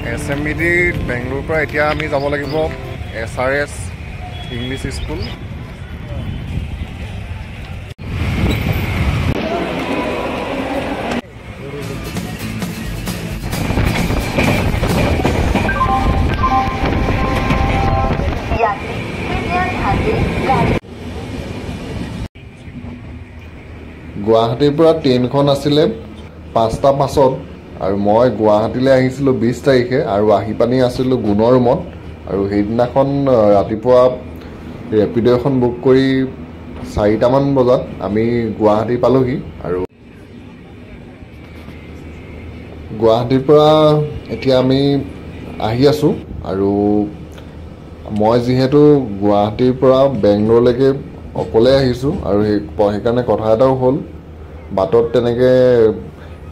SMBT Bangalore পৰা এতিয়া আমি যাব লাগিব SRS ইংলিছ স্কুল। গুৱাহাটীৰ পৰা ট্ৰেইনখন আছিলে 5টা 5-ত আৰু মই গুৱাহাটীলৈ আহিছিলোঁ 20 তাৰিখে আৰু আহি পানি আছিলোঁ গুণৰ ৰুমত আৰু সেইদিনাখন ৰাতিপুৱা ৰেপিড' এখন বুক কৰি 4টামান বজাত আমি গুৱাহাটী পালোহি আৰু গুৱাহাটীৰ পৰা এতিয়া আমি আহি আছোঁ আৰু মই যিহেতু গুৱাহাটীৰ পৰা বেংগলোৰলৈকে অকলে আহিছোঁ আৰু সেইকাৰণে কথা এটাও হ'ল বাটত তেনেকৈ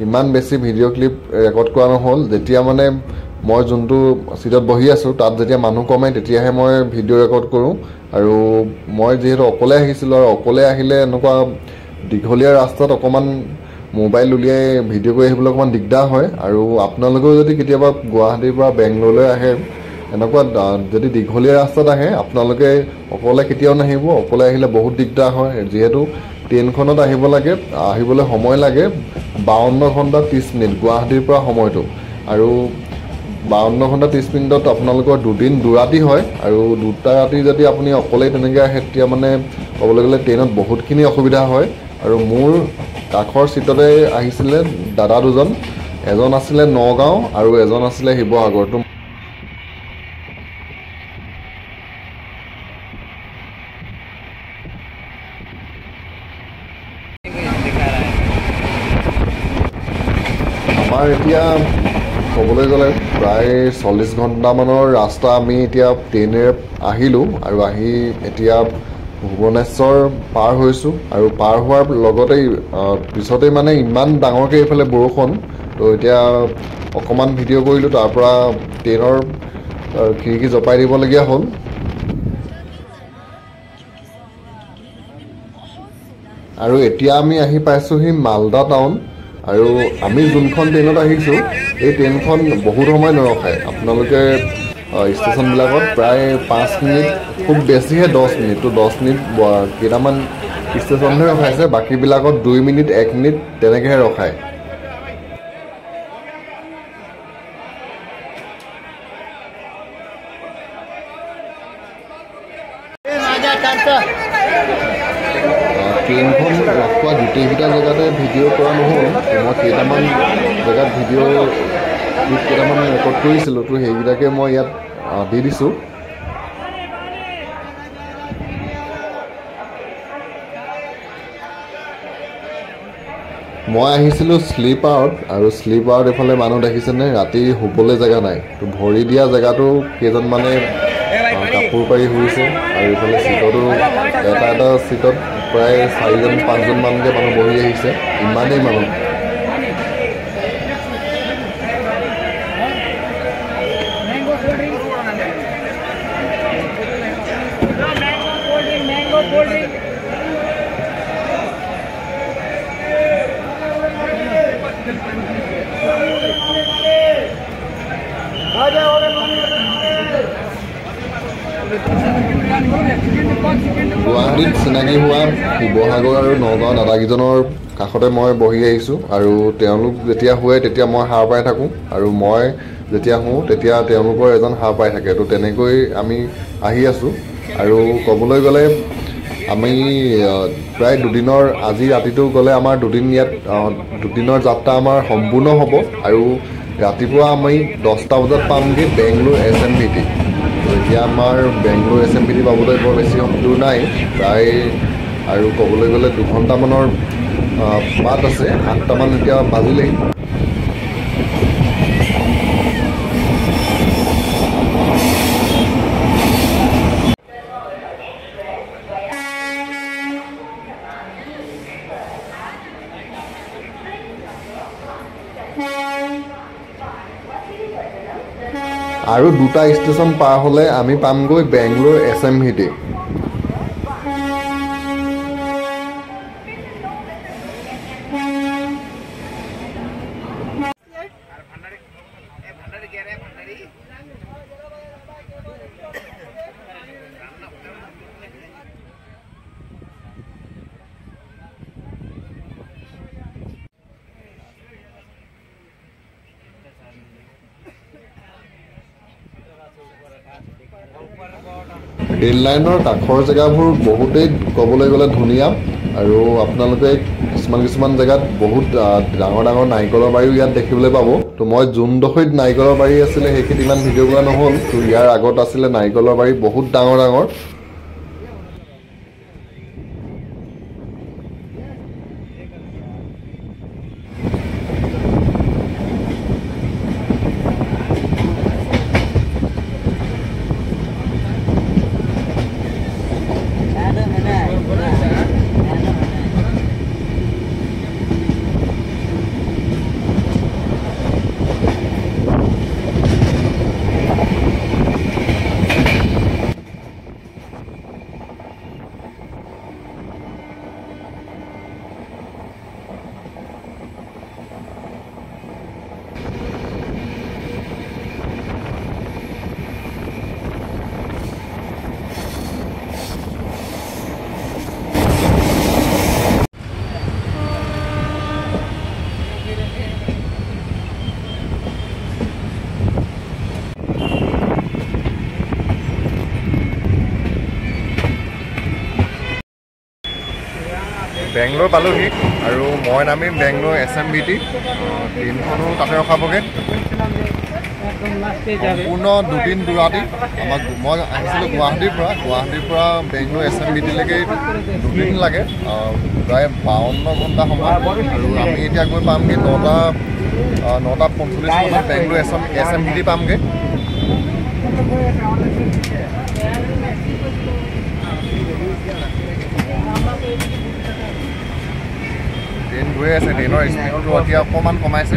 ইমান বেছি ভিডিঅ' ক্লিপ ৰেকৰ্ড কৰা নহ'ল। যেতিয়া মানে মই যোনটো চিটত বহি আছোঁ তাত যেতিয়া মানুহ কমে তেতিয়াহে মই ভিডিঅ' ৰেকৰ্ড কৰোঁ আৰু মই যিহেতু অকলে আহিছিলোঁ আৰু অকলে আহিলে এনেকুৱা দীঘলীয়া ৰাস্তাত অকণমান মোবাইল উলিয়াই ভিডিঅ' কৰি আহিবলৈ অকণমান দিগদাৰ হয় আৰু আপোনালোকেও যদি কেতিয়াবা গুৱাহাটীৰ পৰা বেংগলোৰলৈ আহে এনেকুৱা যদি দীঘলীয়া ৰাস্তাত আহে আপোনালোকে অকলে কেতিয়াও নাহিব। অকলে আহিলে বহুত দিগদাৰ হয় যিহেতু ট্ৰেইনখনত আহিব লাগে, আহিবলৈ সময় লাগে 52 ঘণ্টা 30 মিনিট গুৱাহাটীৰ পৰা সময়টো আৰু 52 ঘণ্টা 30 মিনিটত আপোনালোকৰ দুৰাতি হয় আৰু 2টা ৰাতি যদি আপুনি অকলেই তেনেকৈ আহে তেতিয়া মানে ক'বলৈ গ'লে ট্ৰেইনত বহুতখিনি অসুবিধা হয় আৰু মোৰ কাষৰ চিটতে আহিছিলে দাদা দুজন, এজন আছিলে নগাঁও আৰু এজন আছিলে শিৱসাগৰ। আমাৰ এতিয়া ক'বলৈ গ'লে প্ৰায় 40 ঘণ্টামানৰ ৰাস্তা আমি এতিয়া ট্ৰেইনেৰে আহিলোঁ আৰু আহি এতিয়া ভুৱনেশ্বৰ পাৰ হৈছোঁ আৰু পাৰ হোৱাৰ লগতেই পিছতেই মানে ইমান ডাঙৰকৈ এইফালে বৰষুণ তো এতিয়া অকণমান ভিডিঅ' কৰিলোঁ, তাৰ পৰা ট্ৰেইনৰ খিৰিকী জপাই দিবলগীয়া হ'ল। আৰু এতিয়া আমি আহি পাইছোঁহি মালদা টাউন আৰু আমি যোনখন ট্ৰেইনত আহিছোঁ এই ট্ৰেইনখন বহুত সময় নৰখায়। আপোনালোকে ষ্টেচনবিলাকত প্ৰায় 5 মিনিট খুব বেছিহে 10 মিনিট, তো 10 মিনিট কেইটামান ষ্টেচনহে ৰখাইছে, বাকীবিলাকত 2 মিনিট 1 মিনিট তেনেকৈহে ৰখায়। ট্ৰেইনখন ৰখোৱা গোটেইকেইটা জেগাতে ভিডিঅ' কৰা নহ'ল, মই কেইটামান জেগাত ভিডিঅ' ক্লিপ কেইটামান ৰেকৰ্ড কৰিছিলোঁ, তো সেইকেইটাকে মই ইয়াত দি দিছোঁ। মই আহিছিলোঁ শ্লিপাৰত আৰু শ্লিপাৰত এইফালে মানুহ দেখিছেনে ৰাতি শুবলৈ জেগা নাই, তো ভৰি দিয়া জেগাটো কেইজনমানে কাপোৰ পাৰি শুইছে আৰু এইফালে চিটতো এটা চিটত প্ৰায় 4-5জনমানকৈ মানুহ বহি আহিছে, ইমানেই মানুহ। গুৱাহাটীত চিনাকি হোৱা শিৱসাগৰ আৰু নগাঁও দাদাকেইজনৰ কাষতে মই বহি আহিছোঁ আৰু তেওঁলোক যেতিয়া শুৱে তেতিয়া মই সাৰ পাই থাকোঁ আৰু মই যেতিয়া শুওঁ তেতিয়া তেওঁলোকৰ এজন সাৰ পাই থাকে, তো তেনেকৈ আমি আহি আছোঁ। আৰু ক'বলৈ গ'লে আমি প্ৰায় দুদিনৰ, আজি ৰাতিটো গ'লে আমাৰ দুদিনৰ যাত্ৰা আমাৰ সম্পূৰ্ণ হ'ব আৰু ৰাতিপুৱা আমি 10টা বজাত পামগৈ বেংগলোৰ SMBT। এতিয়া আমাৰ বেংগলোৰ SMBT পাবলৈ বৰ বেছি দূৰ নাই, প্ৰায় আৰু ক'বলৈ গ'লে 2 ঘণ্টামানৰ বাট আছে, 8টামান এতিয়া বাজিলেই। আৰু 2টা ষ্টেচন পাৰ হ'লে আমি পামগৈ বেংগলোৰ SMBT। ৰেল লাইনৰ কাষৰ জেগাবোৰ বহুতেই ক'বলৈ গ'লে ধুনীয়া আৰু আপোনালোকে কিছুমান জেগাত বহুত ডাঙৰ ডাঙৰ নাৰিকলৰ বাৰীও ইয়াত দেখিবলৈ পাব। তো মই যোনডোখৰত নাৰিকলৰ বাৰী আছিলে সেইখিনি ইমান ভিডিঅ' কৰা নহ'ল। তো ইয়াৰ আগত আছিলে নাৰিকলৰ বাৰী বহুত ডাঙৰ ডাঙৰ। বেংগলোৰ পালোহি আৰু মই নামিম বেংগলোৰ SMBT। ট্ৰেইনখনো তাতে ৰখাবগৈ। সম্পূৰ্ণ 2 দিন 2 ৰাতি মই আহিছিলোঁ গুৱাহাটীৰ পৰা বেংগলোৰ SMBTলৈকে 2 দিন লাগে, প্ৰায় 52 ঘণ্টা সময়। আৰু আমি এতিয়া গৈ পামগৈ 9:45 মানত বেংগলোৰ SMBT পামগৈ। ট্ৰেইন গৈ আছে, ট্ৰেইনৰ স্পীডটো এতিয়া অকণমান কমাইছে।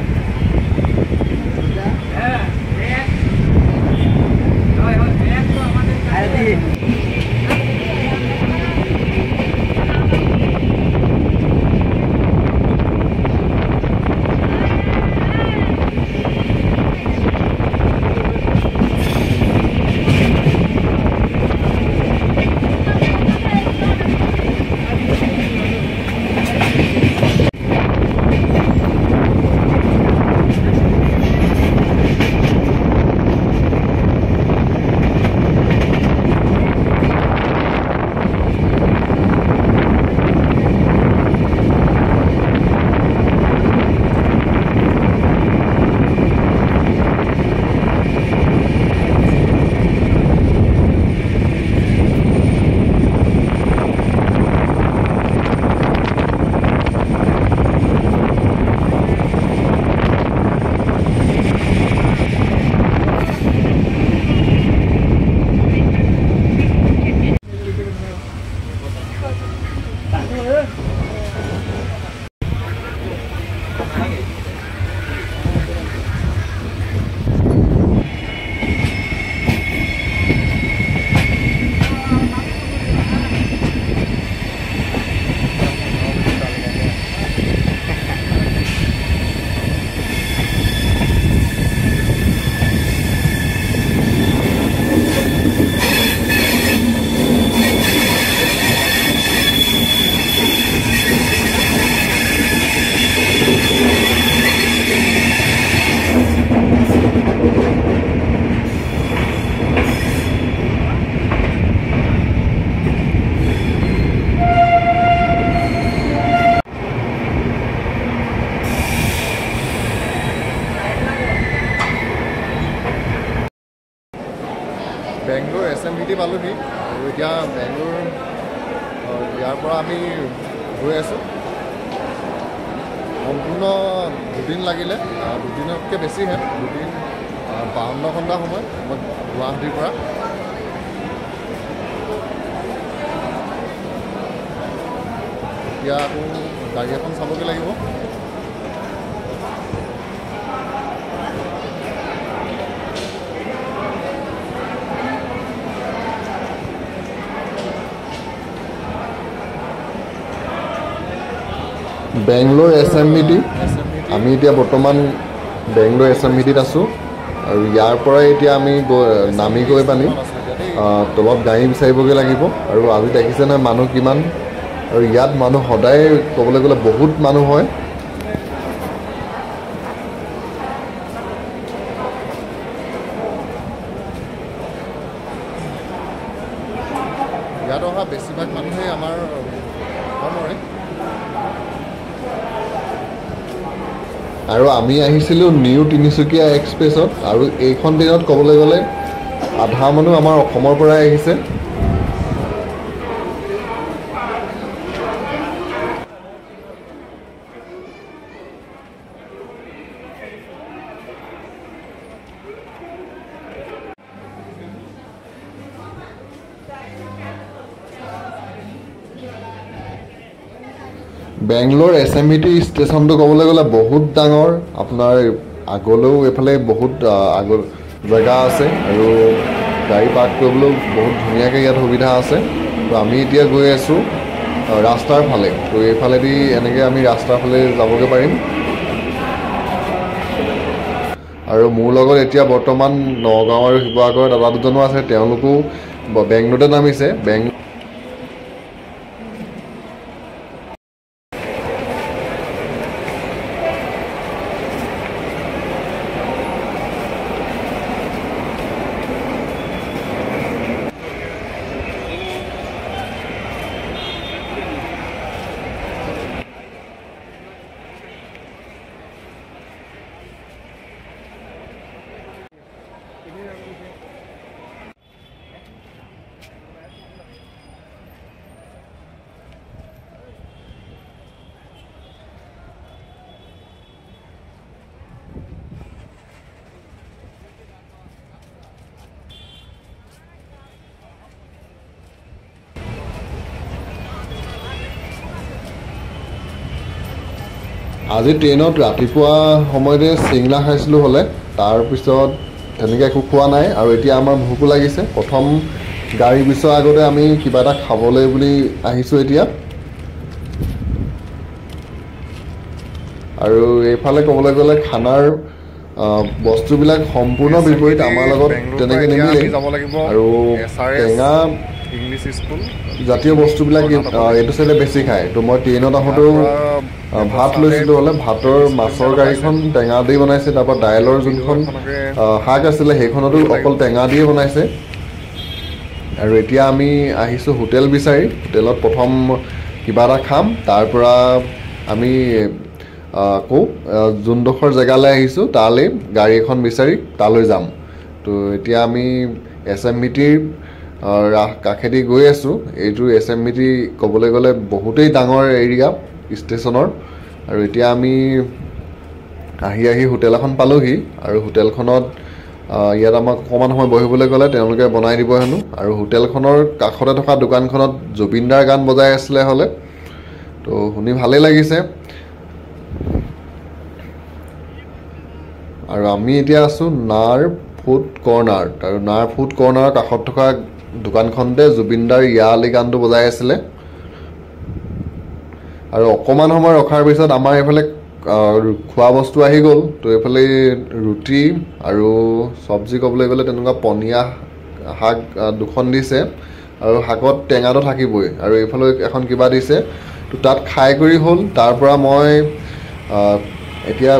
বেংগলোৰ SMBT পালোহি আৰু এতিয়া বেংগলোৰ ইয়াৰ পৰা আমি গৈ আছোঁ। সম্পূৰ্ণ 2 দিন লাগিলে, 2 দিনতকৈ বেছিহে, 2 দিন 52 ঘণ্টা সময় মই গুৱাহাটীৰ পৰা। এতিয়া আকৌ গাড়ী এখন চাবগৈ লাগিব। বেংগলোৰ SMBT, আমি এতিয়া বৰ্তমান বেংগলোৰ SMBTত আছোঁ আৰু ইয়াৰ পৰাই এতিয়া আমি নামি গৈ পানি তলত গাড়ী বিচাৰিবগৈ লাগিব। আৰু আজি দেখিছে নহয় মানুহ কিমান, আৰু ইয়াত মানুহ সদায় ক'বলৈ গ'লে বহুত মানুহ হয়। ইয়াত অহা বেছিভাগ মানুহে আমাৰ অসমৰে। আৰু আমি আহিছিলোঁ নিউ তিনিচুকীয়া এক্সপ্ৰেছত, আৰু এইখন ট্ৰেইনত ক'বলৈ গ'লে আধা মানুহ আমাৰ অসমৰ পৰাই আহিছে। বেংগলোৰ SMET ষ্টেচনটো ক'বলৈ গ'লে বহুত ডাঙৰ। আপোনাৰ আগলৈও এইফালে বহুত জেগা আছে, আৰু গাড়ী পাৰ্ক কৰিবলৈও বহুত ধুনীয়াকৈ ইয়াত সুবিধা আছে। তো আমি এতিয়া গৈ আছোঁ ৰাস্তাৰ ফালে। তো এইফালেদি এনেকৈ আমি ৰাস্তাৰ ফালে যাবগৈ পাৰিম। আৰু মোৰ লগত এতিয়া বৰ্তমান নগাঁও আৰু শিৱসাগৰৰ দাদা দুজনো আছে, তেওঁলোকো বেংগলোৰতে নামিছে। আজি ট্ৰেইনত ৰাতিপুৱা সময়তে চিংৰা খাইছিলোঁ হ'লে, তাৰপিছত তেনেকৈ একো খোৱা নাই। আৰু এতিয়া আমাৰ ভোকো লাগিছে। প্ৰথম গাড়ী বিচৰাৰ আগতে আমি কিবা এটা খাবলৈ বুলি আহিছোঁ এতিয়া। আৰু এইফালে ক'বলৈ গ'লে খানাৰ বস্তুবিলাক সম্পূৰ্ণ বিপৰীত, আমাৰ লগত তেনেকৈ নিমিলে। আৰু টেঙা ইংলিছ স্কুল জাতীয় বস্তুবিলাক এইটো চাইডে বেছি খায়। তো মই ট্ৰেইনত আহোঁতেও ভাত লৈছিলোঁ হ'লে, ভাতৰ মাছৰ গাড়ীখন টেঙা দি বনাইছে। তাৰপৰা দাইলৰ যোনখন শাক আছিলে সেইখনতো অকল টেঙা দিয়ে বনাইছে। আৰু এতিয়া আমি আহিছোঁ হোটেল বিচাৰি। হোটেলত প্ৰথম কিবা এটা খাম, তাৰপৰা আমি আকৌ যোনডোখৰ জেগালৈ আহিছোঁ তালৈ গাড়ী এখন বিচাৰি তালৈ যাম। তো এতিয়া আমি SMETৰ কাষেদি গৈ আছোঁ। এইটো SMET ক'বলৈ গ'লে বহুতেই ডাঙৰ এৰিয়া ষ্টেচনৰ। আৰু এতিয়া আমি আহি হোটেল এখন পালোঁহি। আৰু হোটেলখনত ইয়াত আমাক অকণমান সময় বহিবলৈ গ'লে তেওঁলোকে বনাই দিব হেনো। আৰু হোটেলখনৰ কাষতে থকা দোকানখনত জুবিনদাৰ গান বজাই আছিলে হ'লে, তো শুনি ভালেই লাগিছে। আৰু আমি এতিয়া আছোঁ নাৰ ফুড কৰ্ণাৰ। আৰু নাৰ ফুড কৰ্ণাৰৰ কাষত থকা দোকানখনতে জুবিনদাৰ ইয়া আলি গানটো বজাই আছিলে। আৰু অকণমান সময় ৰখাৰ পিছত আমাৰ এইফালে খোৱা বস্তু আহি গ'ল। তো এইফালে ৰুটি আৰু চব্জি ক'বলৈ গ'লে তেনেকুৱা পনীয়া শাক দুখন দিছে, আৰু শাকত টেঙাটো থাকিবই। আৰু এইফালে এখন কিবা দিছে। তো তাত খাই কৰি হ'ল। তাৰপৰা মই এতিয়া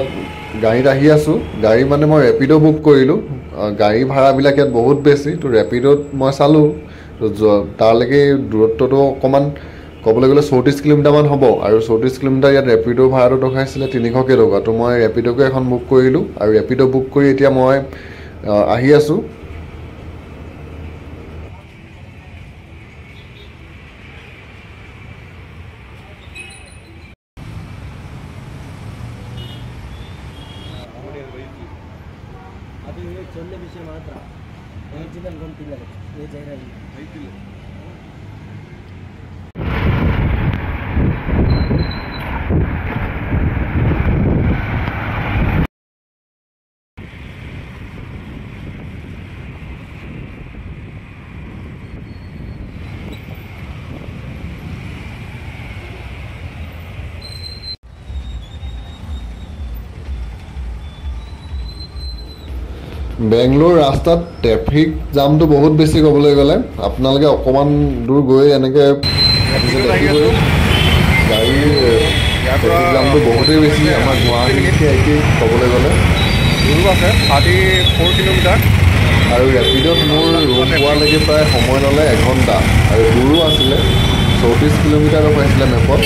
গাড়ীত আহি আছোঁ। গাড়ী মানে মই ৰেপিড' বুক কৰিলোঁ। গাড়ী ভাড়াবিলাক ইয়াত বহুত বেছি। তো ৰেপিড'ত মই চালোঁ, তো তালৈকে দূৰত্বটো অকণমান ক'বলৈ গ'লে 34 কিলোমিটাৰমান হ'ব। আৰু 34 কিলোমিটাৰ ইয়াত ৰেপিড' ভাড়াটো দেখাইছিলে 300 টকা। তো মই ৰেপিড'কে এখন বুক কৰিলোঁ। আৰু ৰেপিড' বুক কৰি এতিয়া মই আহি আছোঁ। বেংগলোৰ ৰাস্তাত ট্ৰেফিক জামটো বহুত বেছি ক'বলৈ গ'লে আপোনালোকে অকণমান দূৰ গৈ এনেকৈ দেখিবই গাড়ীৰ ট্ৰেফিক জামটো বহুতেই বেছি আমাৰ গুৱাহাটীতকৈ একেই ক'বলৈ গ'লে দূৰো আছে 34 কিলোমিটাৰ আৰু ৰেপিডত মোৰ ৰুম পোৱালৈকে প্ৰায় সময় ল'লে এঘণ্টা আৰু দূৰো আছিলে 34 কিলোমিটাৰ দেখুৱাইছিলে মেপত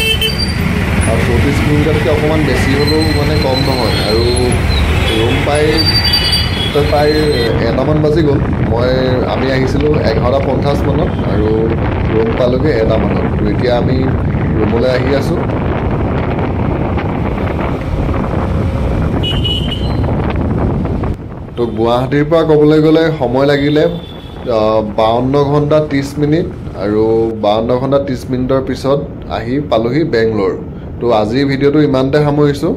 আৰু 34 কিলোমিটাৰতকৈ অকণমান বেছি হ'লেও মানে কম নহয় আৰু ৰুম পাই প্ৰায় 1টামান বাজি গ'ল আমি আহিছিলোঁ 11:50 মানত আৰু ৰুম পালোগৈ 1টা মানত এতিয়া আমি ৰুমলৈ আহি আছোঁ তো গুৱাহাটীৰ পৰা ক'বলৈ গ'লে সময় লাগিলে 52 ঘণ্টা 30 মিনিট আৰু 52 ঘণ্টা 30 মিনিটৰ পিছত আহি পালোহি বেংগলোৰ তো আজিৰ ভিডিঅ'টো ইমানতে সামৰিছোঁ